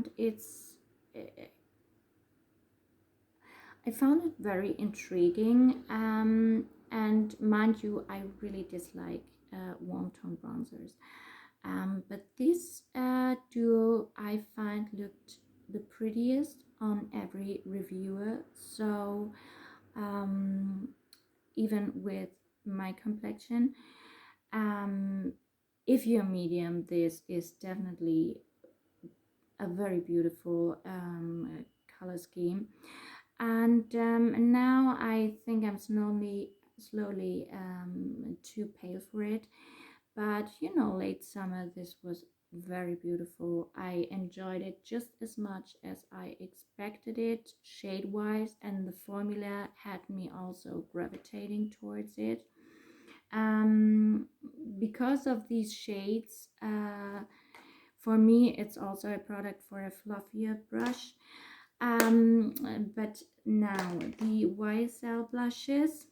and I found it very intriguing. And mind you, I really dislike warm tone bronzers. But this duo I find looked the prettiest on every reviewer. So even with my complexion, um, if you're medium, this is definitely a very beautiful color scheme. And now I think I'm slowly too pale for it, but you know, late summer this was very beautiful. I enjoyed it just as much as I expected it shade wise, and the formula had me also gravitating towards it. Because of these shades, for me it's also a product for a fluffier brush. But now the YSL blushes,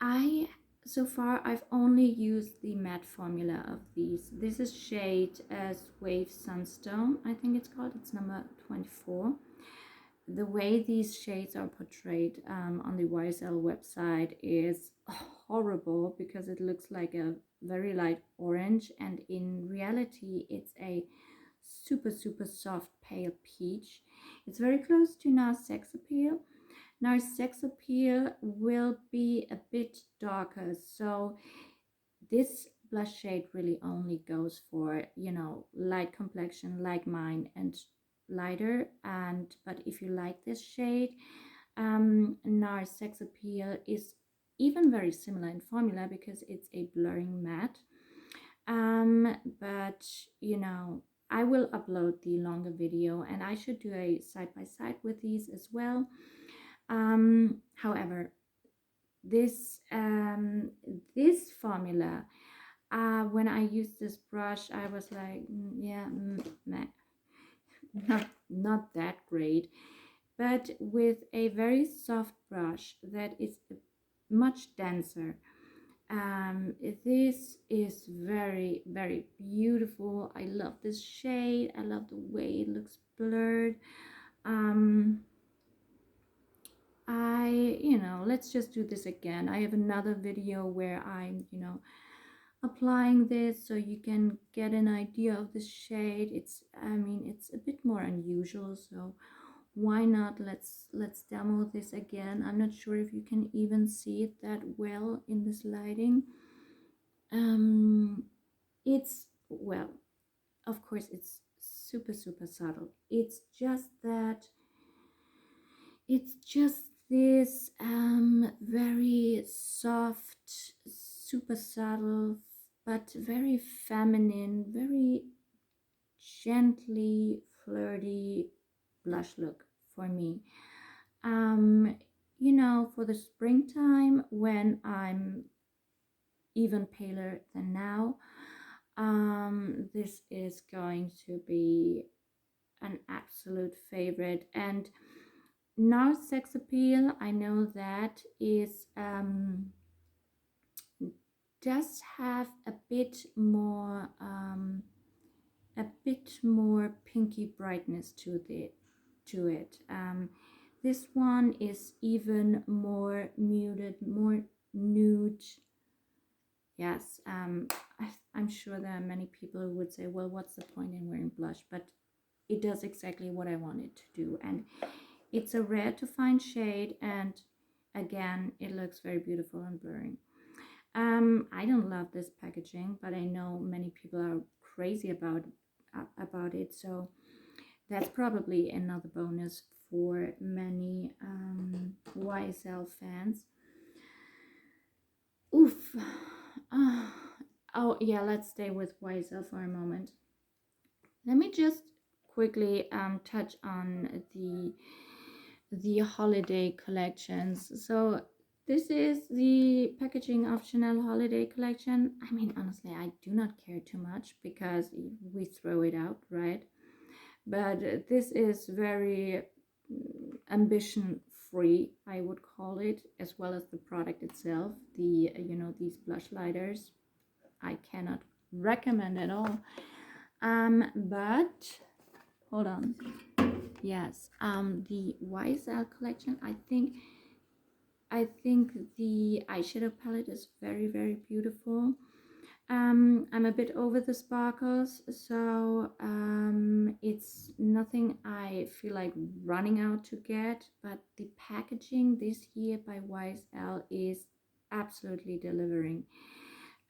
I so far I've only used the matte formula of these. This is shade Suave Sunstone, I think it's called. It's number 24. The way these shades are portrayed on the YSL website is horrible, because it looks like a very light orange, and in reality it's a super soft pale peach. It's very close to NARS Sex Appeal. NARS Sex Appeal will be a bit darker, so this blush shade really only goes for, you know, light complexion like mine and lighter. And but if you like this shade, NARS Sex Appeal is even very similar in formula because it's a blurring matte. But you know, I will upload the longer video, and I should do a side by side with these as well. However, this formula, when I used this brush, I was like, yeah, meh, not that great. But with a very soft brush that is much denser, this is very beautiful. I love this shade. I love the way it looks blurred. You know, let's just do this again. I have another video where I'm, you know, applying this so you can get an idea of the shade. It's, I mean, it's a bit more unusual, so why not let's demo this again. I'm not sure if you can even see it that well in this lighting. It's, well, of course it's super subtle. It's just that it's just this very soft, super subtle, but very feminine, very gently flirty blush look for me. You know, for the springtime, when I'm even paler than now, this is going to be an absolute favorite. And now Sex Appeal, I know that is does have a bit more pinky brightness to it. This one is even more muted, more nude. Yes, I'm sure there are many people who would say, well, what's the point in wearing blush? But it does exactly what I want it to do. And it's a rare to find shade, and again, it looks very beautiful and blurring. I don't love this packaging, but I know many people are crazy about it, so that's probably another bonus for many YSL fans. Oof. Oh yeah, let's stay with YSL for a moment. Let me just quickly touch on the holiday collections. So this is the packaging of Chanel holiday collection. I mean, honestly, I do not care too much because we throw it out, right? But this is very ambition free, I would call it, as well as the product itself. The you know, these blush lighters, I cannot recommend at all. But hold on. Yes, the YSL collection, I think the eyeshadow palette is very, very beautiful. I'm a bit over the sparkles, so it's nothing I feel like running out to get, but the packaging this year by YSL is absolutely delivering.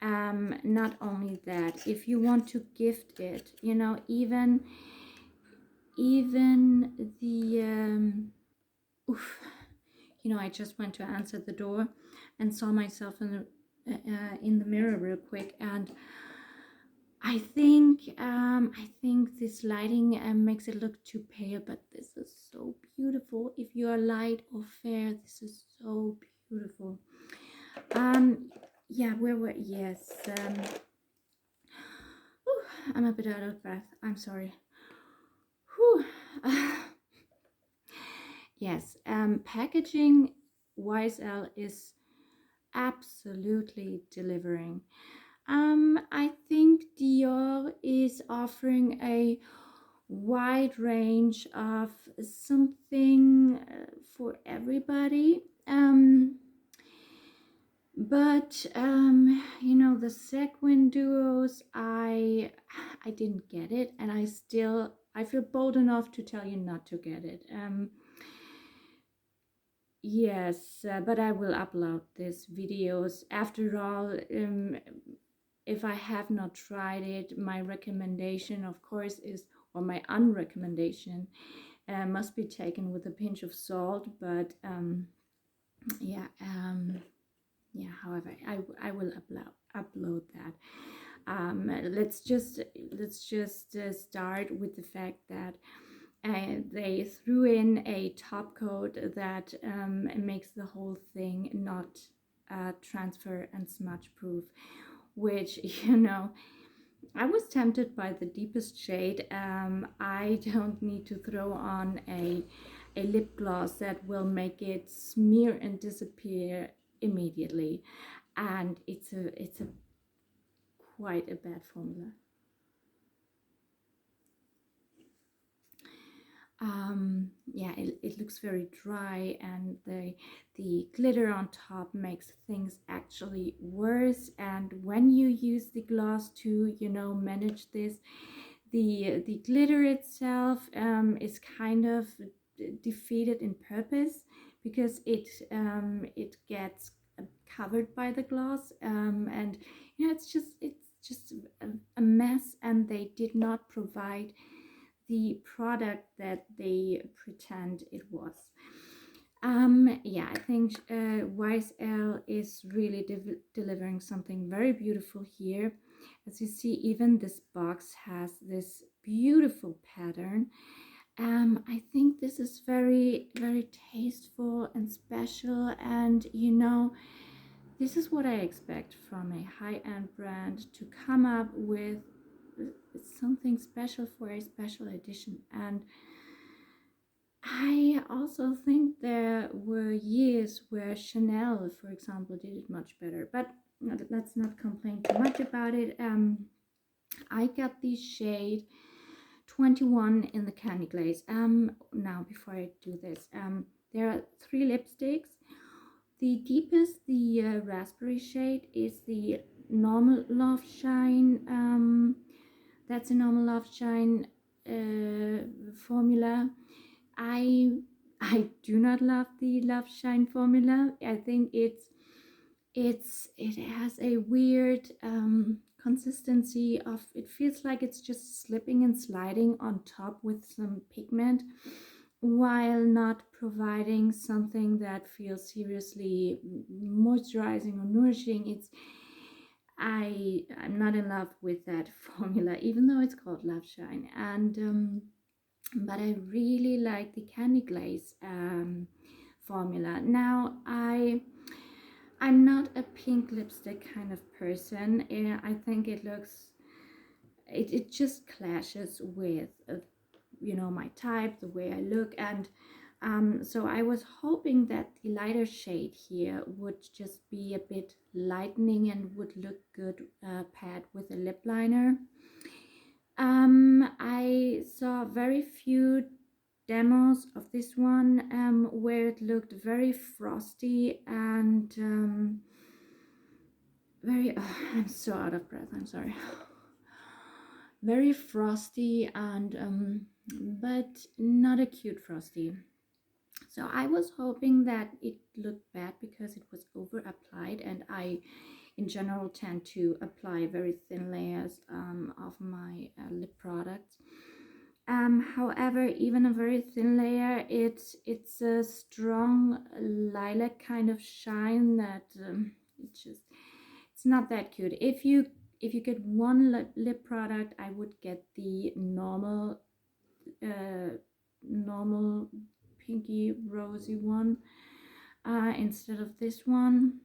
Not only that, if you want to gift it, you know, even the oof, you know, I just went to answer the door and saw myself in the mirror real quick, and I think this lighting makes it look too pale, but this is so beautiful. If you are light or fair, this is so beautiful. Yeah, where were, yes, whew, I'm a bit out of breath. I'm sorry. Whew. Yes, packaging YSL is absolutely delivering. I think Dior is offering a wide range of something for everybody. But you know, the sequin duos, I didn't get it, and I feel bold enough to tell you not to get it. Yes, but I will upload these videos. After all, if I have not tried it, my recommendation, of course, is, or my unrecommendation, must be taken with a pinch of salt. But yeah, however, I will upload that. Let's just start with the fact that they threw in a top coat that makes the whole thing not transfer and smudge proof, which, you know, I was tempted by the deepest shade. I don't need to throw on a lip gloss that will make it smear and disappear immediately, and it's a quite a bad formula. Yeah, it looks very dry, and the glitter on top makes things actually worse. And when you use the gloss to, you know, manage this, the glitter itself is kind of defeated in purpose, because it gets covered by the gloss, and you know, it's just a mess, and they did not provide the product that they pretend it was. Yeah, I think YSL is really delivering something very beautiful here. As you see, even this box has this beautiful pattern. I think this is very, very tasteful and special, and you know, this is what I expect from a high-end brand, to come up with something special for a special edition. And I also think there were years where Chanel, for example, did it much better, but let's not complain too much about it. I got the shade 21 in the Candy Glaze. Now, before I do this, there are 3 lipsticks. The deepest, the raspberry shade, is the normal Love Shine. That's a normal Love Shine formula. I do not love the Love Shine formula. I think it has a weird consistency of, it feels like it's just slipping and sliding on top with some pigment, while not providing something that feels seriously moisturizing or nourishing. I'm not in love with that formula, even though it's called Love Shine. And but I really like the Candy Glaze formula. Now, I'm not a pink lipstick kind of person. I think it just clashes with you know, my type, the way I look. And so I was hoping that the lighter shade here would just be a bit lightening and would look good paired with a lip liner. very few demos of this one where it looked very frosty and very I'm so out of breath, I'm sorry. Very frosty and but not a cute frosty. So I was hoping that it looked bad because it was over applied, and I in general tend to apply very thin layers of my lip products. However, even a very thin layer, it's a strong lilac kind of shine that it's not that cute. If you get one lip product, I would get the normal normal pinky rosy one instead of this one.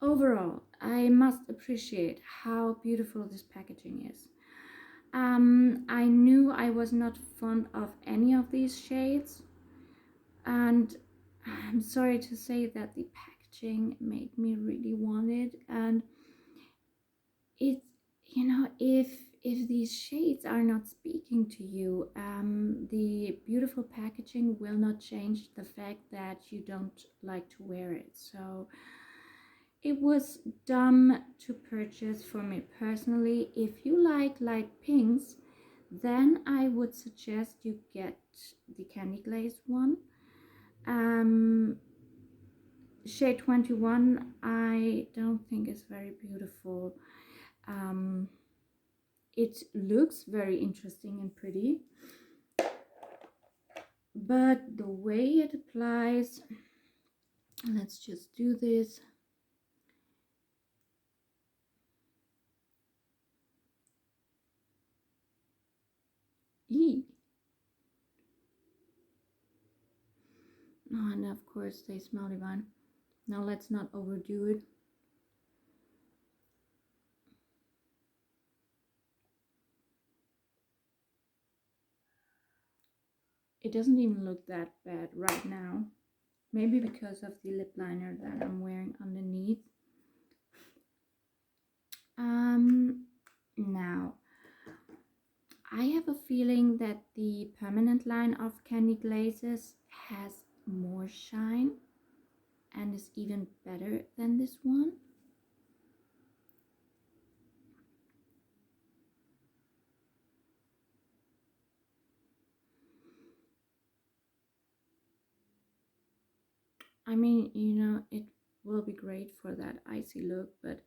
Overall, I must appreciate how beautiful this packaging is. I knew I was not fond of any of these shades, and I'm sorry to say that the packaging made me really want it. And it's, you know, if these shades are not speaking to you, the beautiful packaging will not change the fact that you don't like to wear it. So it was dumb to purchase for me personally. If you like light pinks, then I would suggest you get the candy glaze one. Shade 21 I don't think is very beautiful. It looks very interesting and pretty, but the way it applies, let's just do this. Eee. Oh, and of course they smell divine. Now let's not overdo it. It doesn't even look that bad right now. Maybe because of the lip liner that I'm wearing underneath. Now, I have a feeling that the permanent line of candy glazes has more shine and is even better than this one. I mean, you know, it will be great for that icy look, but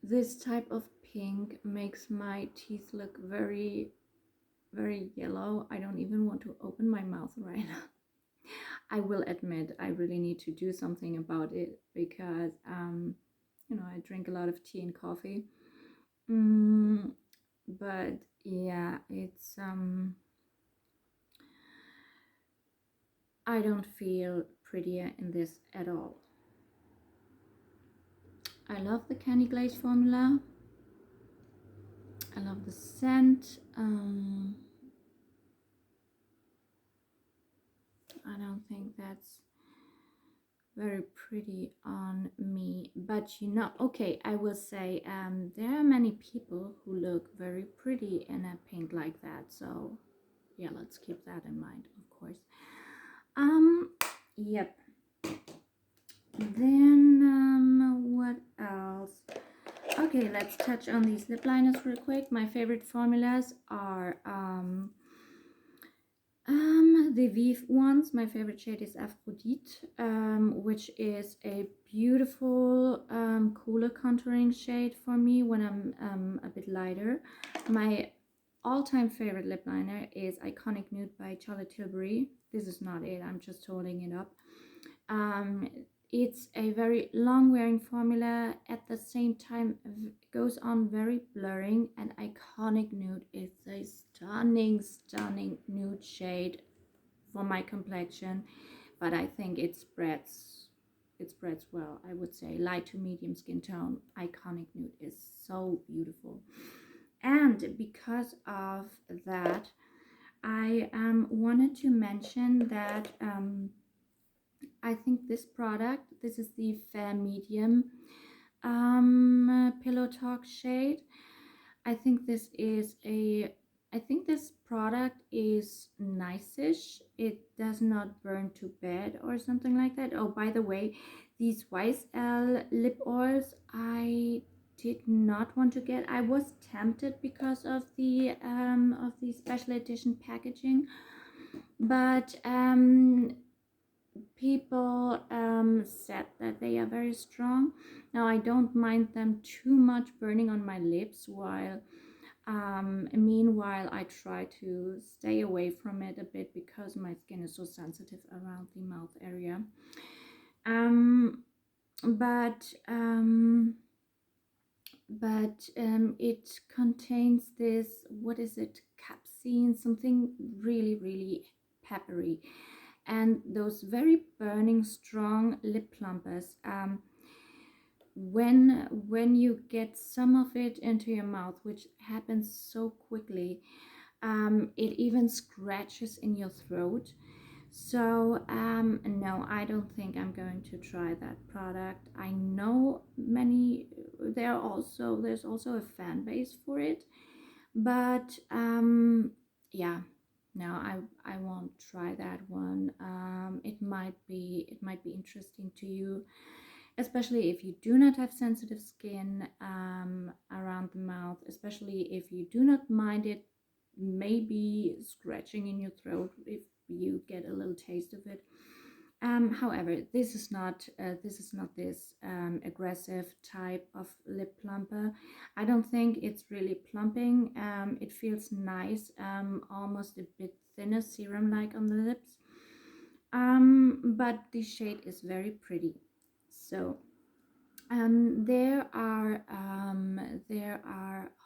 this type of pink makes my teeth look very, very yellow. I don't even want to open my mouth right now. I will admit I really need to do something about it because, you know, I drink a lot of tea and coffee. But yeah, it's I don't feel prettier in this at all. I love the candy glaze formula. I love the scent. I don't think that's very pretty on me, but you know, okay, I will say there are many people who look very pretty in a pink like that, so yeah, let's keep that in mind, of course. Yep. Then what else? Okay, let's touch on these lip liners real quick. My favorite formulas are the Vive ones. My favorite shade is Aphrodite, which is a beautiful cooler contouring shade for me when I'm a bit lighter. My all-time favorite lip liner is Iconic Nude by Charlotte Tilbury. This is not it, I'm just holding it up. It's a very long wearing formula, at the same time goes on very blurring, and Iconic Nude is a stunning nude shade for my complexion, but I think it spreads well. I would say light to medium skin tone. Iconic Nude is so beautiful, and because of that I wanted to mention that I think this product, this is the Fair Medium pillow Pillow Talk shade. I think this is a I think this product is nice-ish. It does not burn too bad or something like that. Oh, by the way, these YSL lip oils I did not want to get. I was tempted because of the special edition packaging, but people said that they are very strong. Now I don't mind them too much burning on my lips, while meanwhile I try to stay away from it a bit because my skin is so sensitive around the mouth area. um, but um, it contains this, what is it, capsaicin, something really really peppery, and those very burning strong lip plumpers. When you get some of it into your mouth, which happens so quickly, it even scratches in your throat. So no, I don't think I'm going to try that product. I know there's also a fan base for it, but yeah, no, I won't try that one. It might be interesting to you, especially if you do not have sensitive skin around the mouth, especially if you do not mind it maybe scratching in your throat if you get a little taste of it. However, this is not this aggressive type of lip plumper. I don't think it's really plumping. It feels nice, almost a bit thinner serum like on the lips. But the shade is very pretty. So there are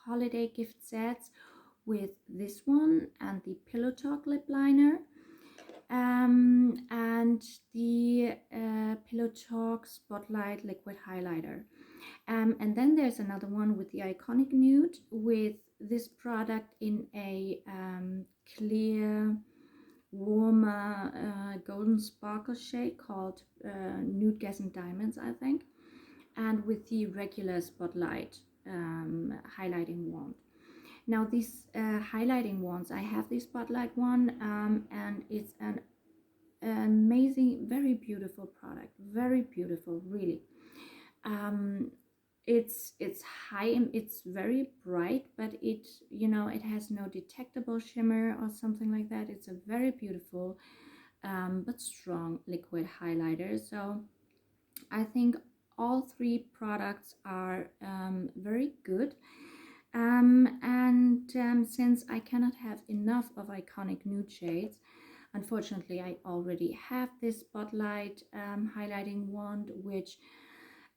holiday gift sets with this one and the Pillow Talk lip liner, and the Pillow Talk Spotlight liquid highlighter. And then there's another one with the Iconic Nude with this product in a clear, warmer, golden sparkle shade called Nude Gas and Diamonds, I think, and with the regular Spotlight highlighting wand. Now these highlighting wands, I have the Spotlight one, and it's an amazing, very beautiful product, very beautiful, really. It's high, it's very bright, but it has no detectable shimmer or something like that. It's a very beautiful but strong liquid highlighter. So I think all three products are very good. Since I cannot have enough of Iconic Nude shades, unfortunately I already have this Spotlight highlighting wand, which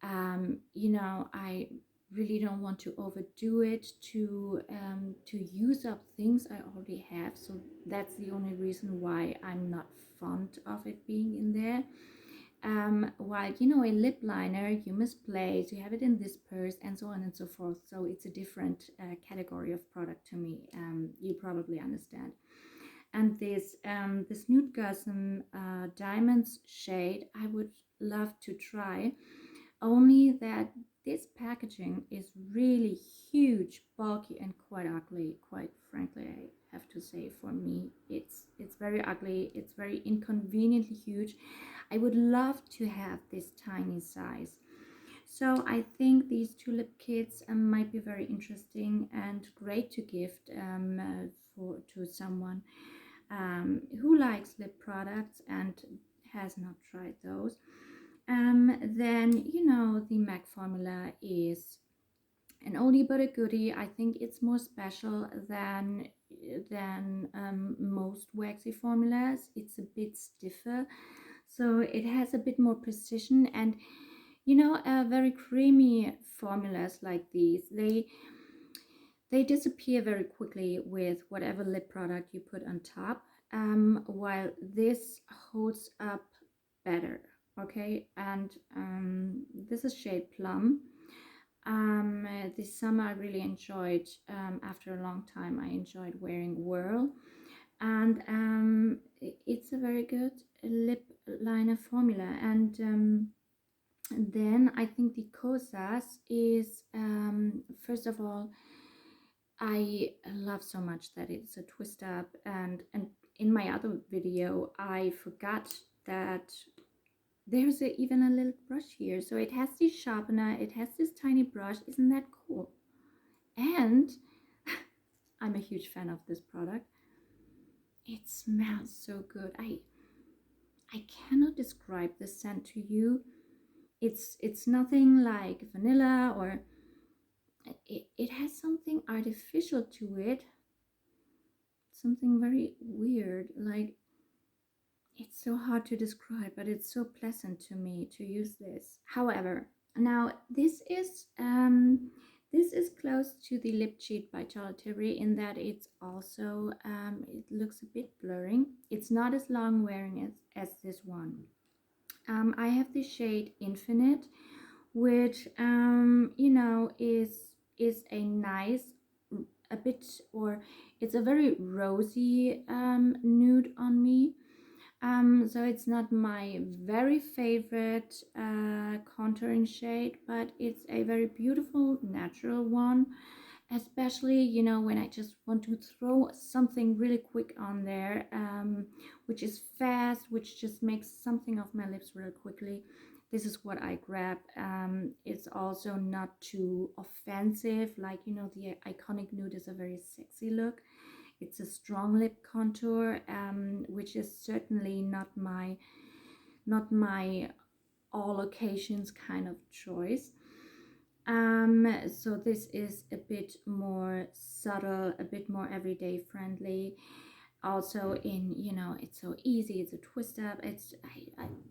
I really don't want to overdo it to use up things I already have. So that's the only reason why I'm not fond of it being in there. While a lip liner, you misplace, you have it in this purse, and so on and so forth. So it's a different category of product to me. You probably understand. And this Nude Gasm Diamonds shade, I would love to try. Only that this packaging is really huge, bulky, and quite ugly. Quite frankly, I have to say, for me, it's very ugly. It's very inconveniently huge. I would love to have this tiny size. So I think these two lip kits might be very interesting and great to gift to someone who likes lip products and has not tried those. Then the MAC formula is an oldie but a goodie. I think it's more special than most waxy formulas. It's a bit stiffer, so it has a bit more precision. And very creamy formulas like these, they disappear very quickly with whatever lip product you put on top, while this holds up better. Okay, and this is shade Plum. This summer I really enjoyed, after a long time I enjoyed wearing Whirl, and it's a very good lip liner formula. And And then I think the Cosas is, first of all, I love so much that it's a twist up, and in my other video I forgot that there's even a little brush here. So it has this sharpener, it has this tiny brush. Isn't that cool? And I'm a huge fan of this product. It smells so good. I cannot describe the scent to you. It's nothing like vanilla, or it has something artificial to it, something very weird. Like, it's so hard to describe, but it's so pleasant to me to use this. However, now this is close to the lip cheat by Charlotte Tilbury in that it's also it looks a bit blurring. It's not as long wearing as this one. I have the shade Infinite, which you know, is a nice, a bit, or it's a very rosy nude on me. So it's not my very favorite contouring shade, but it's a very beautiful natural one, especially, you know, when I just want to throw something really quick on there, which is fast, which just makes something of my lips really quickly. This is what I grab. It's also not too offensive, like, you know, the Iconic Nude is a very sexy look. It's a strong lip contour, which is certainly not my all occasions kind of choice. So this is a bit more subtle, a bit more everyday friendly. Also, in, you know, it's so easy. It's a twist up. It's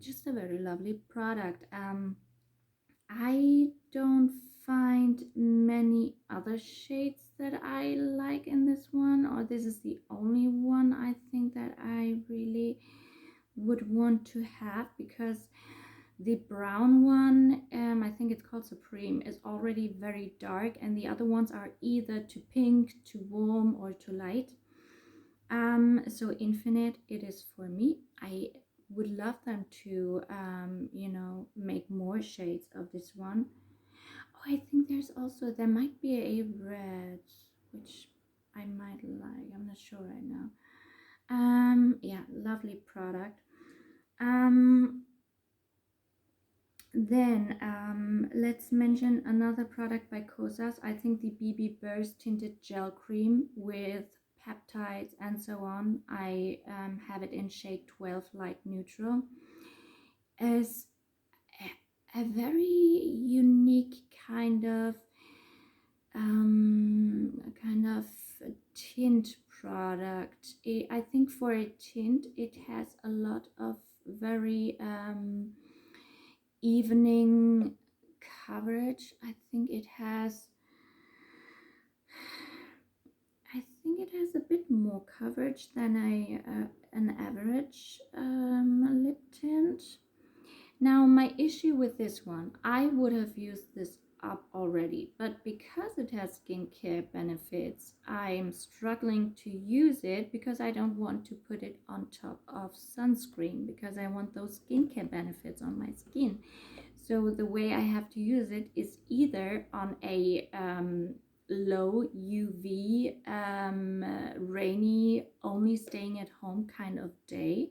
just a very lovely product. I don't find many other shades that I like in this one, or this is the only one I think that I really would want to have, because the brown one, I think it's called Supreme, is already very dark, and the other ones are either too pink, too warm, or too light. So Infinite, it is for me. I would love them to, you know, make more shades of this one. Oh, I think there might be a red, which I might like. I'm not sure right now. Yeah, lovely product. Then let's mention another product by Kosas. I think the BB Burst Tinted Gel Cream with peptides and so on. I have it in shade 12 Light Neutral. As a very unique kind of tint product. I think for a tint, it has a lot of very evening coverage. I think it has a bit more coverage than an average lip tint. Now, my issue with this one, I would have used this up already, but because it has skincare benefits, I'm struggling to use it because I don't want to put it on top of sunscreen, because I want those skincare benefits on my skin. So the way I have to use it is either on a low UV, rainy, only staying at home kind of day,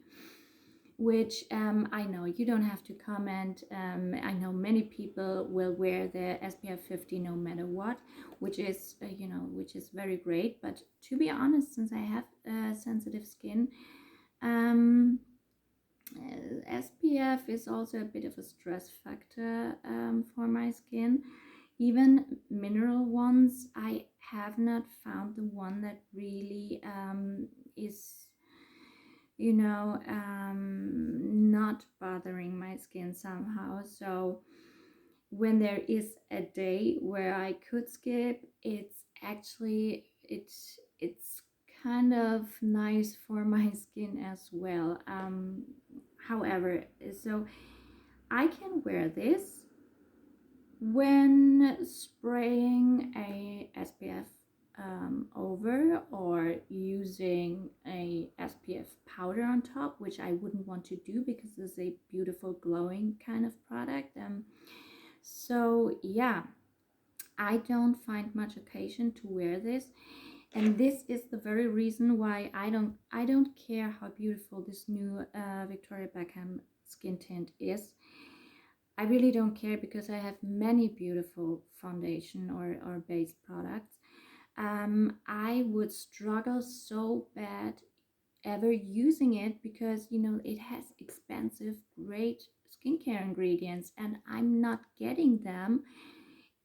which I know you don't have to comment. I know many people will wear their SPF 50 no matter what, which is, you know, which is very great. But to be honest, since I have sensitive skin, SPF is also a bit of a stress factor for my skin. Even mineral ones, I have not found the one that really is, you know, not bothering my skin somehow. So when there is a day where I could skip, it's actually it's kind of nice for my skin as well. However, so I can wear this when spraying a SPF over, or using a SPF powder on top, which I wouldn't want to do because it's a beautiful glowing kind of product. So yeah, I don't find much occasion to wear this, and this is the very reason why I don't care how beautiful this new Victoria Beckham skin tint is. I really don't care because I have many beautiful foundation or base products. I would struggle so bad ever using it because, you know, it has expensive, great skincare ingredients, and I'm not getting them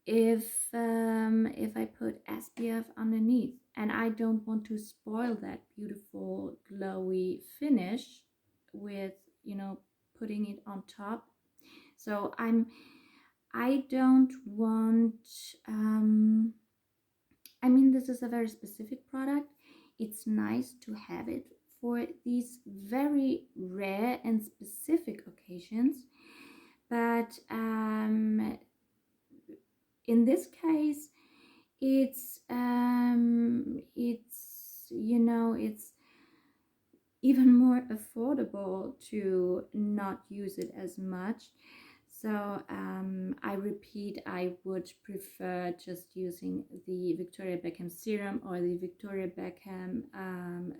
if I put SPF underneath, and I don't want to spoil that beautiful glowy finish with, you know, putting it on top. So I don't want, I mean, this is a very specific product. It's nice to have it for these very rare and specific occasions, but in this case, it's, you know, it's even more affordable to not use it as much. So I repeat, I would prefer just using the Victoria Beckham serum or the Victoria Beckham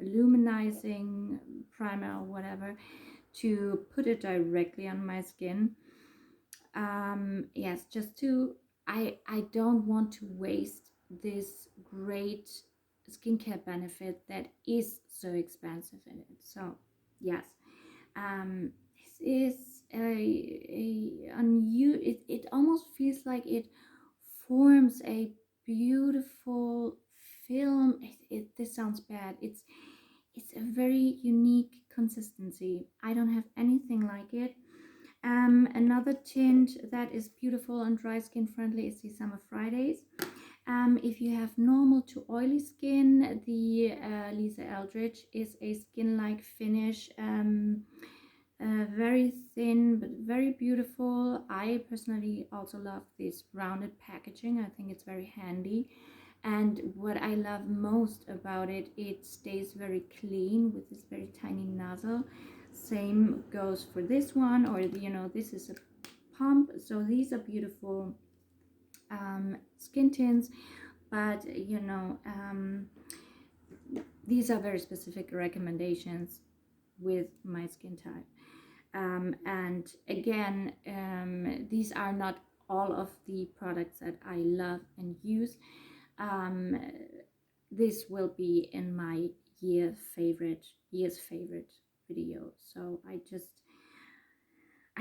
luminizing primer or whatever, to put it directly on my skin. Yes, just to, I don't want to waste this great skincare benefit that is so expensive in it. So yes, this is it almost feels like it forms a beautiful film. This sounds bad. It's a very unique consistency. I don't have anything like it. Another tint that is beautiful and dry skin friendly is the Summer Fridays. If you have normal to oily skin, the Lisa Eldridge is a skin-like finish, very thin but very beautiful. I personally also love this rounded packaging. I think it's very handy. And what I love most about it, it stays very clean with this very tiny nozzle. Same goes for this one, or you know, this is a pump. So these are beautiful skin tints, but you know, these are very specific recommendations with my skin type. And again, these are not all of the products that I love and use. This will be in my year's favorite video. So I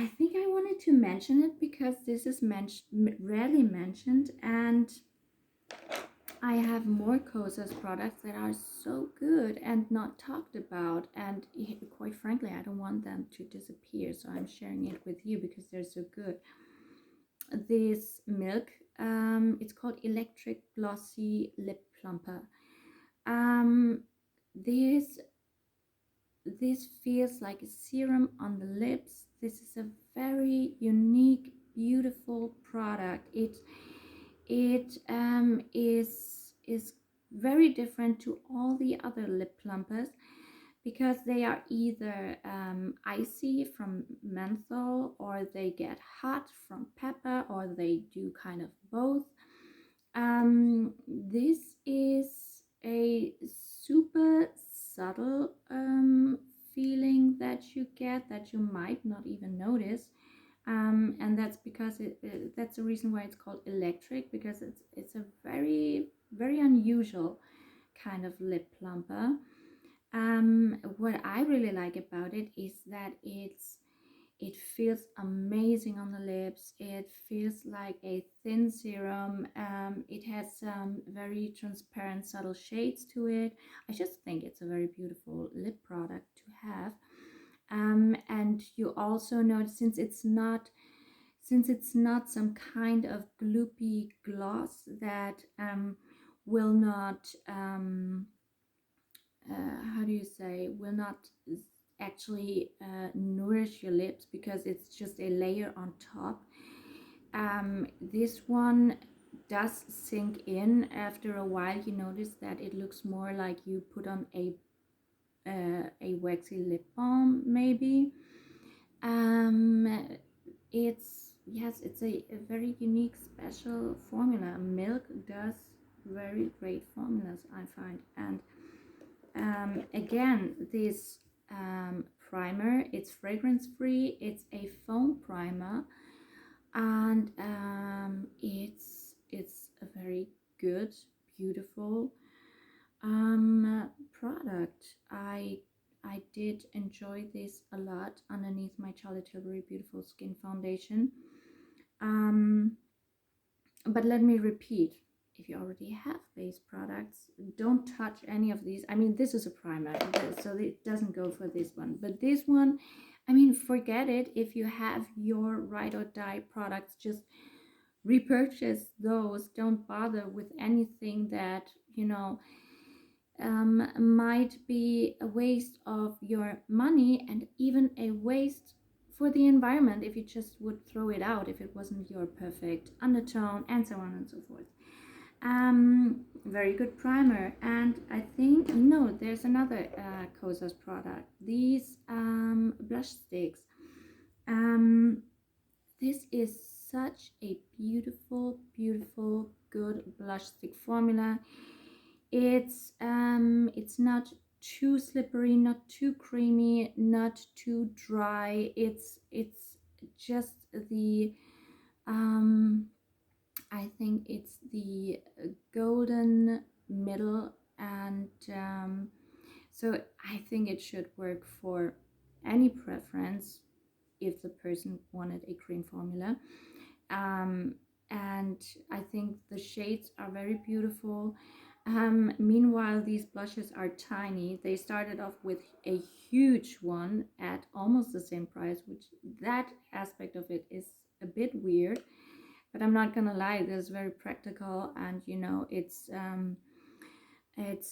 think I wanted to mention it because this is rarely mentioned, and I have more Kosas products that are so good and not talked about, and quite frankly, I don't want them to disappear, so I'm sharing it with you because they're so good. This Milk, it's called Electric Glossy Lip Plumper. This feels like a serum on the lips. This is a very unique, beautiful product. It is very different to all the other lip plumpers because they are either icy from menthol, or they get hot from pepper, or they do kind of both. This is a super subtle feeling that you get that you might not even notice, and that's because that's the reason why it's called electric, because it's a very unusual kind of lip plumper. What I really like about it is that it feels amazing on the lips. It feels like a thin serum. It has some very transparent, subtle shades to it. I just think it's a very beautiful lip product to have. And you also notice, since it's not some kind of gloopy gloss that will not how do you say, will not actually nourish your lips because it's just a layer on top. This one does sink in. After a while you notice that it looks more like you put on a waxy lip balm maybe. It's, yes, it's a very unique special formula. Milk does very great formulas, I find. And again, this primer, it's fragrance free, it's a foam primer, and it's a very good, beautiful product. I did enjoy this a lot underneath my Charlotte Tilbury Beautiful Skin Foundation. Um, but let me repeat, if you already have base products, don't touch any of these. I mean, this is a primer, so it doesn't go for this one. But this one, I mean, forget it. If you have your ride or die products, just repurchase those. Don't bother with anything that, you know, might be a waste of your money and even a waste for the environment if you just would throw it out if it wasn't your perfect undertone, and so on and so forth. Very good primer. And I think, no, there's another Kosas product, these blush sticks. This is such a beautiful, beautiful, good blush stick formula. It's not too slippery, not too creamy, not too dry. It's just the I think it's the golden middle, and so I think it should work for any preference if the person wanted a cream formula. um, and I think the shades are very beautiful. Meanwhile, these blushes are tiny. They started off with a huge one at almost the same price, which that aspect of it is a bit weird. But I'm not gonna lie, this is very practical, and you know, it's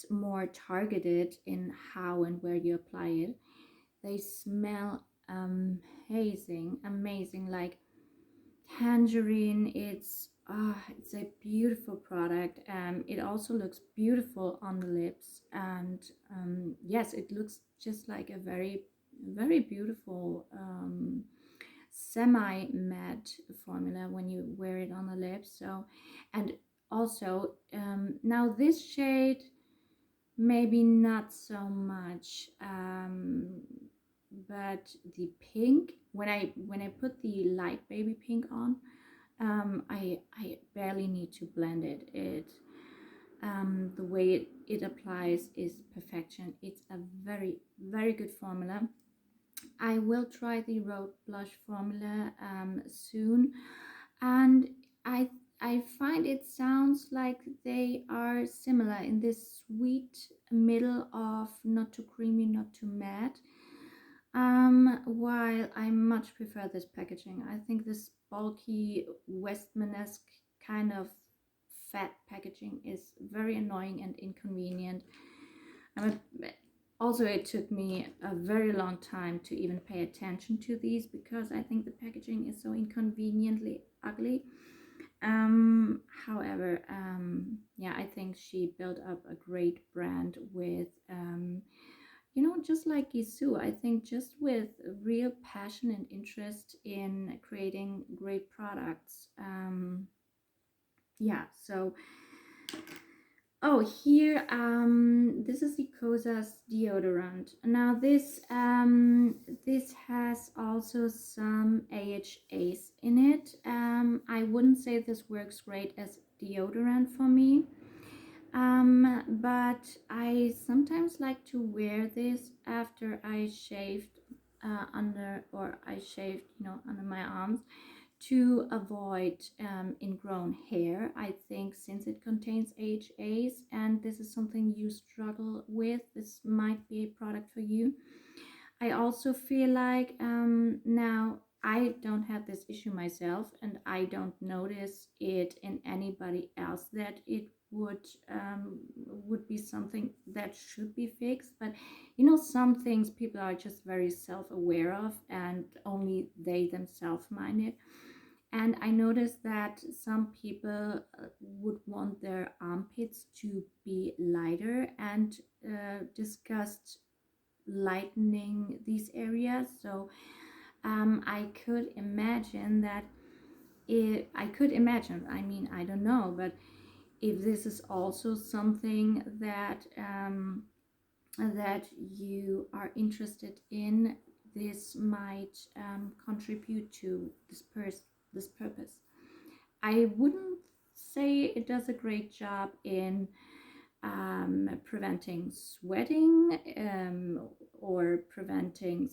more targeted in how and where you apply it. They smell amazing, amazing, like tangerine. It's a beautiful product. It also looks beautiful on the lips, and yes, it looks just like a very, very beautiful semi matte formula when you wear it on the lips. So, and also now this shade maybe not so much, but the pink, when I put the light baby pink on, I barely need to blend it. The way it applies is perfection. It's a very, very good formula. I will try the Rose Blush formula soon, and I find it sounds like they are similar in this sweet middle of not too creamy, not too matte. While I much prefer this packaging. I think this bulky Westman-esque kind of fat packaging is very annoying and inconvenient. Um, Also, it took me a very long time to even pay attention to these because I think the packaging is so inconveniently ugly. However, yeah, I think she built up a great brand with, you know, just like Gisu. I think just with real passion and interest in creating great products. Yeah, so oh, here, this is the Kosas deodorant. Now this has also some AHAs in it. I wouldn't say this works great as deodorant for me. But I sometimes like to wear this after I shaved I shaved, you know, under my arms, to avoid ingrown hair. I think since it contains AHAs and this is something you struggle with, this might be a product for you. I also feel like now I don't have this issue myself, and I don't notice it in anybody else that it would be something that should be fixed. But you know, some things people are just very self-aware of, and only they themselves mind it. And I noticed that some people would want their armpits to be lighter, and discussed lightening these areas. So I could imagine that I mean, I don't know, but if this is also something that that you are interested in, this might contribute to this purpose. I wouldn't say it does a great job in preventing sweating or preventing